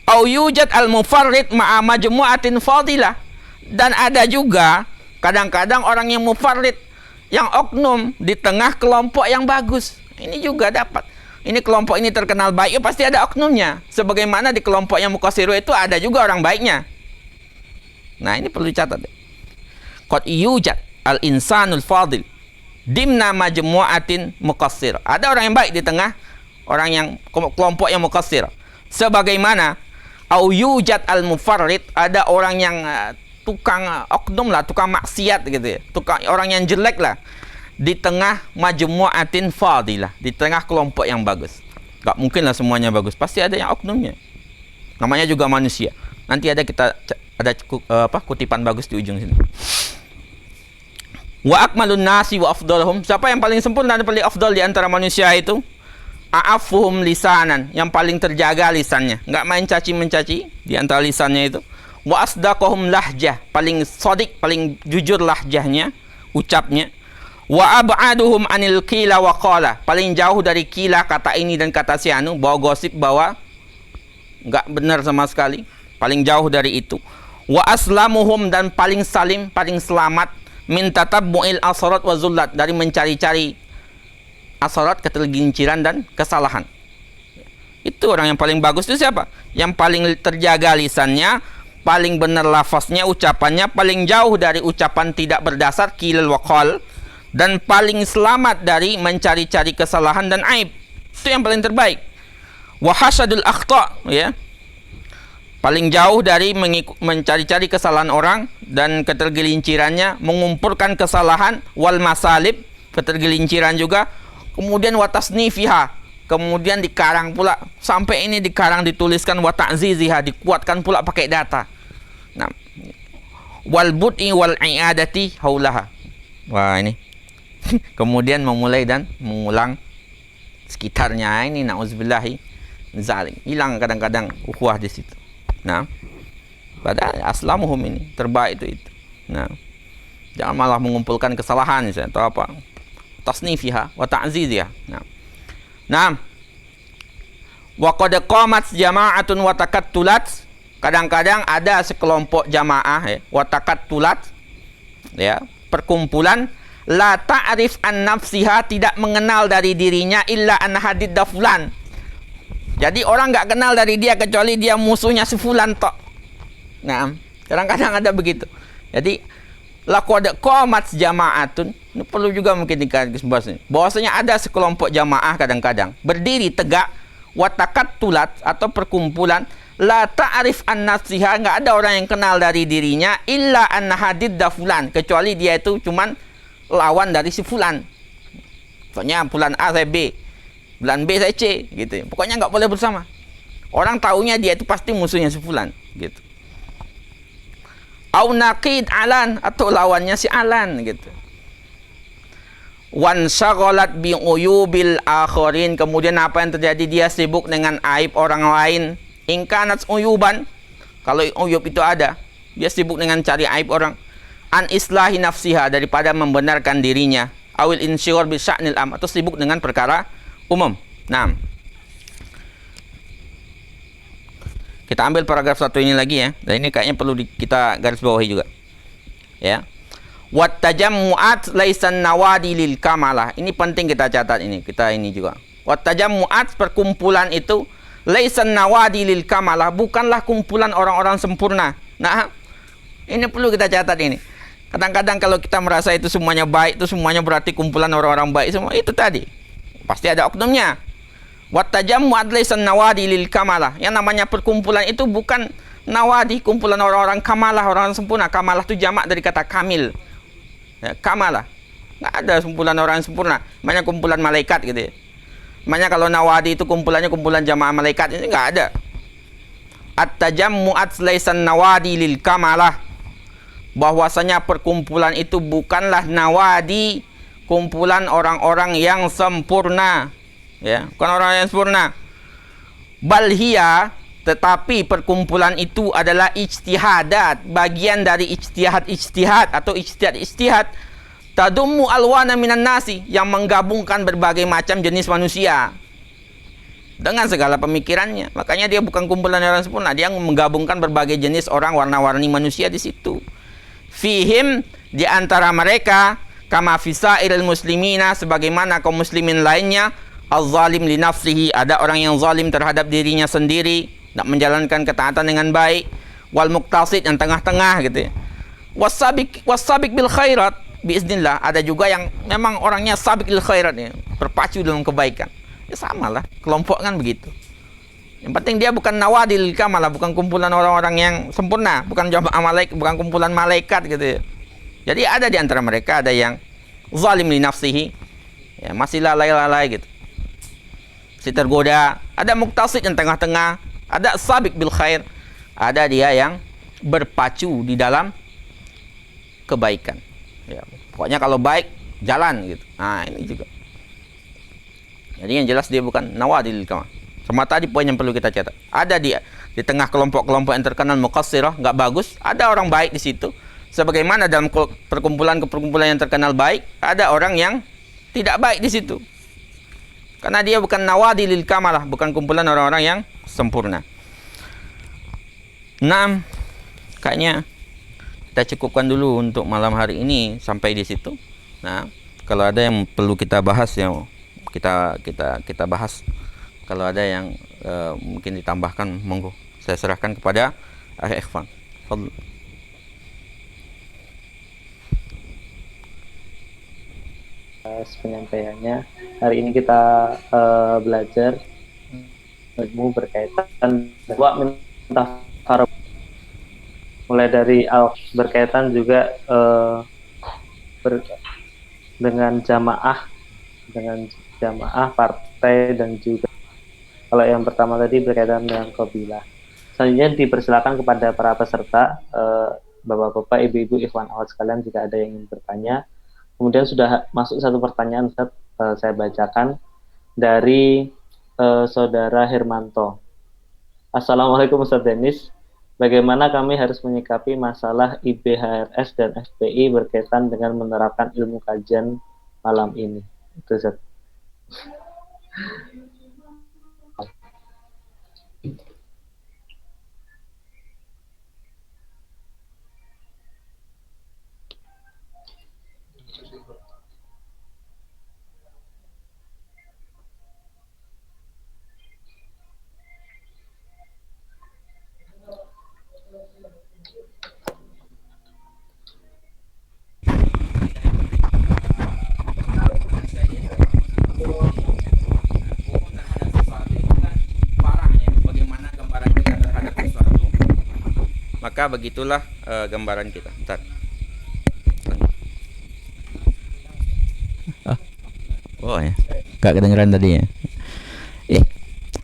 au yujad al-mufarrid ma'a majmu'atin fadilah, dan ada juga kadang-kadang orang yang mufarrid, yang oknum di tengah kelompok yang bagus. Ini juga dapat. Ini kelompok ini terkenal baik, ya pasti ada oknumnya. Sebagaimana di kelompok yang muqassirah itu ada juga orang baiknya. Nah, ini perlu dicatat. Qad yujad al-insanul fadil dimna majmu'atin muqassirah. Ada orang yang baik di tengah orang yang kelompok yang muqassirah. Sebagaimana au yujad al-mufarrid, ada orang yang tukang oknum lah, tukang maksiat gitu ya, tukang orang yang jelek lah di tengah majmu'atin fadilah, di tengah kelompok yang bagus. Gak mungkin lah semuanya bagus, pasti ada yang oknumnya. Namanya juga manusia. Nanti ada kutipan bagus di ujung sini. Wa akmalun nasi wa afdaluhum, siapa yang paling sempurna dan paling afdal di antara manusia itu? A'afuhum lisanan, yang paling terjaga lisannya, enggak main caci mencaci di antara lisannya itu. Wa asdaqahum lahjah, paling shadiq, paling jujur lahjahnya, ucapnya. Wa ab'aduhum anil qila wa qala, paling jauh dari qila, kata ini dan kata si anu, bawa gosip, bawa enggak benar sama sekali, paling jauh dari itu. Wa aslamuhum, dan paling salim, paling selamat min tatabbu'il asarat wa zullat, dari mencari-cari asarat, ketergelinciran dan kesalahan. Itu orang yang paling bagus itu siapa? Yang paling terjaga lisannya, paling benar lafaznya, ucapannya, paling jauh dari ucapan tidak berdasar qilal wa qal, dan paling selamat dari mencari-cari kesalahan dan aib. Itu yang paling terbaik. Wa hasadul akhta, ya. Paling jauh dari mencari-cari kesalahan orang dan ketergelincirannya, mengumpulkan kesalahan, wal masalib, ketergelinciran juga. Kemudian watasnifiha, kemudian dikarang pula, sampai ini dikarang, dituliskan, wa ta'ziziha, dikuatkan pula pakai data. Nah, wal bud'i wal i'adati haulaha. Wah, ini kemudian memulai dan mengulang sekitarnya. Ini na'udzubillahi zalik, hilang kadang-kadang ukhuwah di situ. Nah, padahal aslamuhum ini terbaik itu. Nah, jangan malah mengumpulkan kesalahan misalnya, atau apa, tasnifiha wa ta'ziziha. Nah, wa qad qamat jama'atun wa takattulat, kadang-kadang ada sekelompok jamaah ya, wa takattulat, ya, perkumpulan, la ta'rif an nafsiha, tidak mengenal dari dirinya, illa an hadid fulan. Jadi orang enggak kenal dari dia kecuali dia musuhnya si fulan tok. Nah, kadang-kadang ada begitu. Jadi laqad qamat jama'atun, ini perlu juga mungkin dikasih bahwasanya ada sekelompok jamaah kadang-kadang berdiri tegak, wa takattulat, atau perkumpulan, la ta'rif an nafsiha, enggak ada orang yang kenal dari dirinya, illa an hadid fulan, kecuali dia itu cuman lawan dari si fulan. Pokoknya fulan A saya B, fulan B saya C, gitu. Pokoknya enggak boleh bersama. Orang taunya dia itu pasti musuhnya si fulan, gitu. Au naqid alan, atau lawannya si alan, gitu. Wan syaghalat bi uyubil akharin, kemudian apa yang terjadi, dia sibuk dengan aib orang lain. In kanat uyuban, kalau uyub itu ada, dia sibuk dengan cari aib orang. An islahi nafsiha, daripada membenarkan dirinya. Awil insyghal bi sya'nil am, atau sibuk dengan perkara umum. Nah, kita ambil paragraf satu ini lagi ya. Dan ini kayaknya perlu kita garis bawahi juga. Ya. Wat tajammu'at laisan nawadi lil kamalah. Ini penting kita catat ini. Kita ini juga. Wat tajammu'at, perkumpulan itu, laisan nawadi lil kamalah, bukanlah kumpulan orang-orang sempurna. Nah, ini perlu kita catat ini. Kadang-kadang kalau kita merasa itu semuanya baik, itu semuanya berarti kumpulan orang-orang baik semua. Itu tadi. Pasti ada oknumnya. Wat tajammu'at laisan nawadi lil kamalah. Yang namanya perkumpulan itu bukan nawadi, kumpulan orang-orang kamalah, orang sempurna. Kamalah itu jamak dari kata kamil. Ya, kamalah. Nggak ada kumpulan orang yang sempurna. Namanya kumpulan malaikat gitu ya. Namanya kalau nawadi itu kumpulannya kumpulan jamaah malaikat, ini nggak ada. At-tajammu'at laisan nawadi lil kamalah. Bahwasanya perkumpulan itu bukanlah nawadi, kumpulan orang-orang yang sempurna. Ya, bukan orang yang sempurna. Bal hiya, tetapi perkumpulan itu adalah ijtihadat, bagian dari ijtihad atau ijtihad tadummu alwana minan nasi, yang menggabungkan berbagai macam jenis manusia dengan segala pemikirannya. Makanya dia bukan kumpulan orang sempurna, dia menggabungkan berbagai jenis orang, warna-warni manusia di situ. Fihim, di antara mereka, kama fisairil muslimina, sebagaimana kaum muslimin lainnya, az-zalim li nafsihi, ada orang yang zalim terhadap dirinya sendiri, tak menjalankan ketaatan dengan baik. Wal muqtasid, yang tengah-tengah gitu ya. Wasabiq bil khairat biiznillah, ada juga yang memang orangnya sabiq bil khairat ya, berpacu dalam kebaikan. Ya samalah, kelompok kan begitu. Yang penting dia bukan nawadil kamalah, bukan kumpulan orang-orang yang sempurna, bukan jamaah malaikat, bukan kumpulan malaikat gitu ya. Jadi ada di antara mereka ada yang zalim li nafsihi, ya, masih lalai-lalai gitu, masih tergoda. Ada muktasid yang tengah-tengah, ada sabiq bil khair, ada dia yang berpacu di dalam kebaikan. Ya, pokoknya kalau baik jalan gitu. Nah ini juga. Jadi yang jelas dia bukan nawadil kamalah. Sama tadi poin yang perlu kita catat. Ada di tengah kelompok-kelompok yang terkenal muqassirah, nggak bagus, ada orang baik di situ. Sebagaimana dalam perkumpulan yang terkenal baik, ada orang yang tidak baik di situ. Karena dia bukan nawadilil kamalah, bukan kumpulan orang-orang yang sempurna. 6. Kayaknya kita cukupkan dulu untuk malam hari ini sampai di situ. Nah, kalau ada yang perlu kita bahas ya kita bahas. Kalau ada yang mungkin ditambahkan, monggo. Saya serahkan kepada Ikhwan. Fadl. Penyampaiannya. Hari ini kita belajar ilmu berkaitan mulai dari berkaitan juga dengan jamaah partai dan juga kalau yang pertama tadi berkaitan dengan qabilah. Selanjutnya dipersilakan kepada para peserta, bapak-bapak, ibu-ibu, ikhwan akhwat sekalian jika ada yang ingin bertanya. Kemudian sudah masuk satu pertanyaan, Ustaz, saya bacakan dari saudara Hermanto. Assalamualaikum Ustaz Denis. Bagaimana kami harus menyikapi masalah IBHRS dan FPI berkaitan dengan menerapkan ilmu kajian malam ini? Itu Ustaz. Maka begitulah gambaran kita. Bentar. Oh ya, gak kedengeran tadi ya.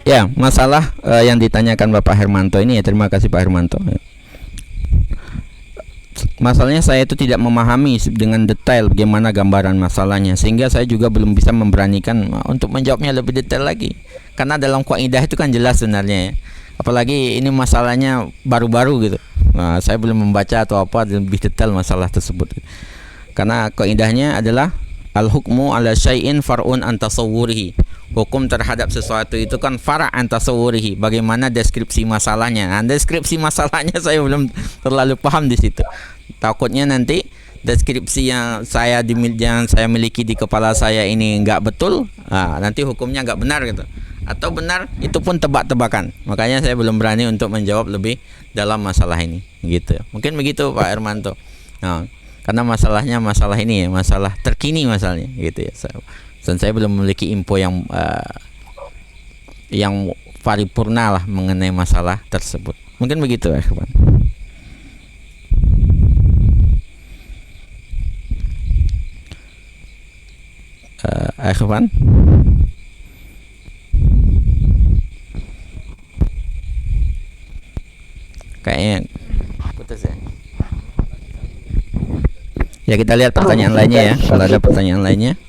Ya, masalah yang ditanyakan Bapak Hermanto ini ya, terima kasih Pak Hermanto. Masalahnya saya itu tidak memahami dengan detail bagaimana gambaran masalahnya, sehingga saya juga belum bisa memberanikan untuk menjawabnya lebih detail lagi. Karena dalam kaidah itu kan jelas sebenarnya ya. Apalagi ini masalahnya baru-baru gitu. Nah, saya belum membaca atau apa lebih detail masalah tersebut. Karena kaidahnya adalah al-hukmu ala syai'in far'un an tasawwurihi. Hukum terhadap sesuatu itu kan fara' an tasawwurihi. Bagaimana deskripsi masalahnya? Nah, deskripsi masalahnya saya belum terlalu paham di situ. Takutnya nanti deskripsi yang saya miliki di kepala saya ini enggak betul, nanti hukumnya enggak benar gitu. Atau benar itu pun tebak-tebakan. Makanya saya belum berani untuk menjawab lebih dalam masalah ini gitu. Mungkin begitu Pak Hermanto. Nah, karena masalahnya masalah ini ya, masalah terkini masalahnya gitu ya. Dan saya belum memiliki info yang paripurna lah mengenai masalah tersebut. Mungkin begitu ya, Pak. Ikhwan. Kayaknya putus ya. Ya, kita lihat pertanyaan lainnya ya. Kalau ada pertanyaan lainnya.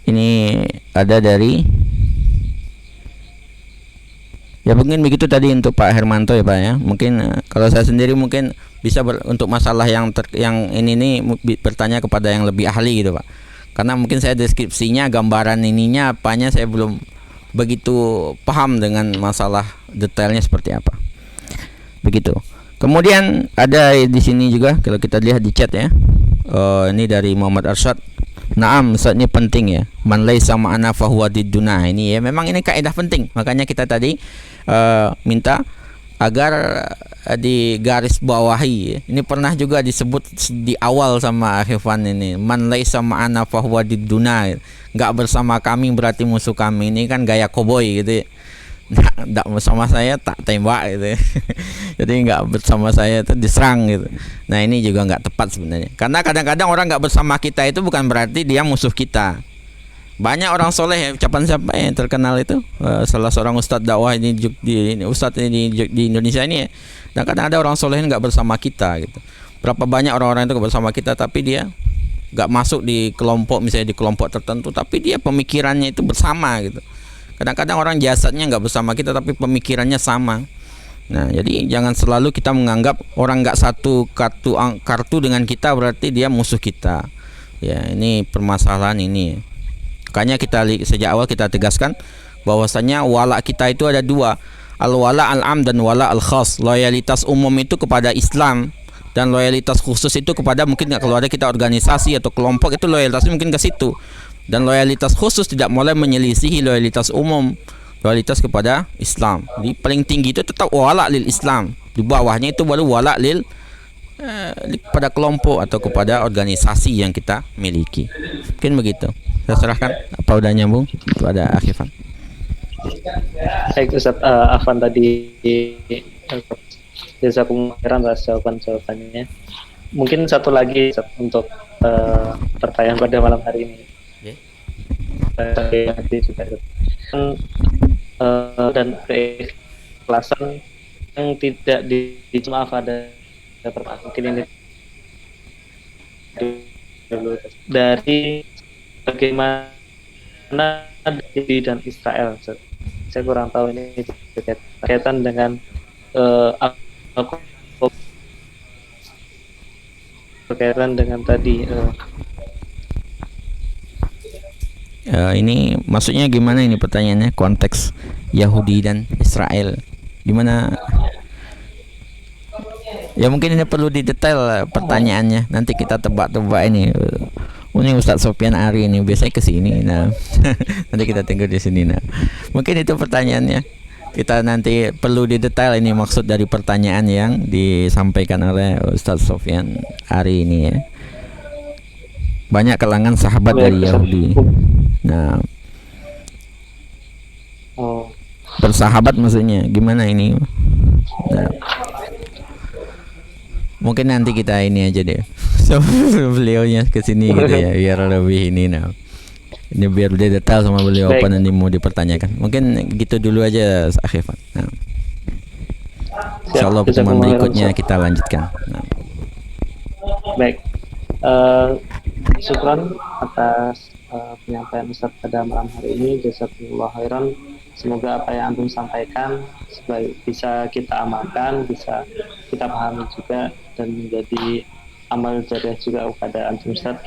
Ini ada dari ya, mungkin begitu tadi untuk Pak Hermanto ya Pak ya. Mungkin kalau saya sendiri mungkin bisa untuk masalah yang ini bertanya kepada yang lebih ahli gitu Pak. Karena mungkin saya deskripsinya, gambaran ininya apanya saya belum begitu paham dengan masalah detailnya seperti apa. Begitu. Kemudian ada di sini juga kalau kita lihat di chat ya. Ini dari Muhammad Arsyad. Naam, Ustaz, ini penting ya. Man laisa ma'ana fahuwa didduna. Ini ya, memang ini kaidah penting. Makanya kita tadi minta agar di garis bawahi. Ini pernah juga disebut di awal sama Akhifan ini, man laisa ma'ana fahuwa didduna, nggak bersama kami berarti musuh kami. Ini kan gaya koboi gitu ya. Nggak bersama saya tak tembak gitu ya. Jadi nggak bersama saya itu diserang gitu. Nah ini juga nggak tepat sebenarnya, karena kadang-kadang orang nggak bersama kita itu bukan berarti dia musuh kita. Banyak orang soleh ya, ucapan siapa yang terkenal itu, salah seorang ustadz dakwah ini ustadz ini di Indonesia ini ya. Dan kadang ada orang soleh nggak bersama kita gitu. Berapa banyak orang-orang itu nggak bersama kita tapi dia nggak masuk di kelompok, misalnya di kelompok tertentu, tapi dia pemikirannya itu bersama gitu. Kadang-kadang orang jasadnya nggak bersama kita tapi pemikirannya sama. Nah jadi jangan selalu kita menganggap orang nggak satu kartu dengan kita berarti dia musuh kita. Ya ini permasalahan ini. Makanya kita sejak awal kita tegaskan bahwasanya wala kita itu ada dua, al-wala al-am dan wala al-khas. Loyalitas umum itu kepada Islam dan loyalitas khusus itu kepada mungkin kalau ada kita organisasi atau kelompok, itu loyalitasnya mungkin ke situ. Dan loyalitas khusus tidak boleh menyelisihi loyalitas umum, loyalitas kepada Islam. Jadi paling tinggi itu tetap wala lil Islam. Di bawahnya itu baru wala lil pada kelompok atau kepada organisasi yang kita miliki. Mungkin begitu. Saya serahkan. Apa udah nyambung? Itu ada Akhifan. Baik Ustaz Afan tadi, jazakumullah khairan atas jawabannya. Mungkin satu lagi Ustaz, untuk pertanyaan pada malam hari ini. Nanti juga dan keikhlasan yang tidak maaf ada mungkin ini dulu dari bagaimana dan Israel. Saya kurang tahu ini berkaitan dengan berkaitan dengan tadi. Ini maksudnya gimana ini pertanyaannya, konteks Yahudi dan Israel gimana? Ya mungkin ini perlu didetail pertanyaannya. Nanti kita tebak-tebak ini. Ini Ustadz Sofyan Ari ini biasanya kesini. Nah, nanti kita tunggu di sini. Nah, mungkin itu pertanyaannya. Kita nanti perlu didetail ini maksud dari pertanyaan yang disampaikan oleh Ustadz Sofyan Ari ini ya. Banyak kalangan sahabat dari Yahudi. Nah, bersahabat maksudnya gimana ini? Nah, mungkin nanti kita ini aja deh. So, beliaunya kesini gitu ya, biar lebih ini nah. Ini biar lebih detail sama beliau apa nanti mau dipertanyakan. Mungkin gitu dulu aja Akhifan. Nah. Insyaallah pertemuan berikutnya kita lanjutkan. Nah. Baik. Syukran atas penyampaian Ustaz pada malam hari ini. Jazakumullah khairan. Semoga apa yang antum sampaikan bisa kita amalkan, bisa kita pahami juga dan menjadi amal jariah juga kepada antum Ustaz.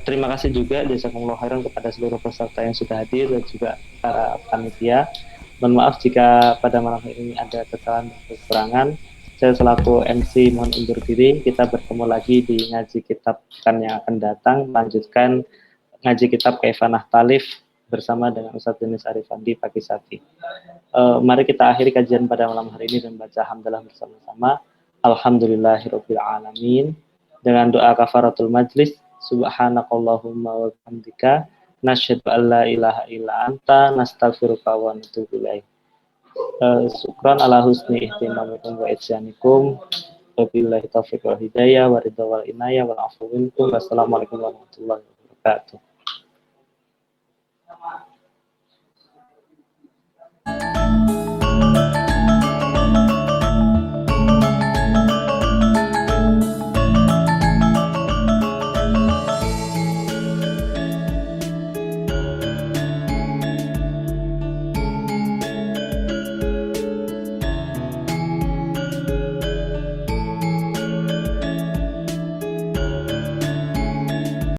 Terima kasih juga jazakumullah khairan kepada seluruh peserta yang sudah hadir dan juga para panitia. Mohon maaf jika pada malam hari ini ada kesalahan dan kekurangan. Saya selaku MC mohon undur diri. Kita bertemu lagi di ngaji kitab yang akan datang, lanjutkan ngaji kitab Kaifanah Talif bersama dengan Ustaz Denis Arifandi Pagi Safi. Mari kita akhiri kajian pada malam hari ini dan baca hamdalah bersama-sama. Alhamdulillahirabbil alamin. Dengan doa kafaratul majlis, subhanakallahumma wa bihamdika nasyhadu an la ilaha illa anta nastaghfiruka wa natubu ilaik. Syukran ala husni ihtimamikum wa isyanikum. Wabillahi taufiq wal hidayah wa ridha wal inayah wal afu minkum. Wassalamualaikum warahmatullahi wabarakatuh.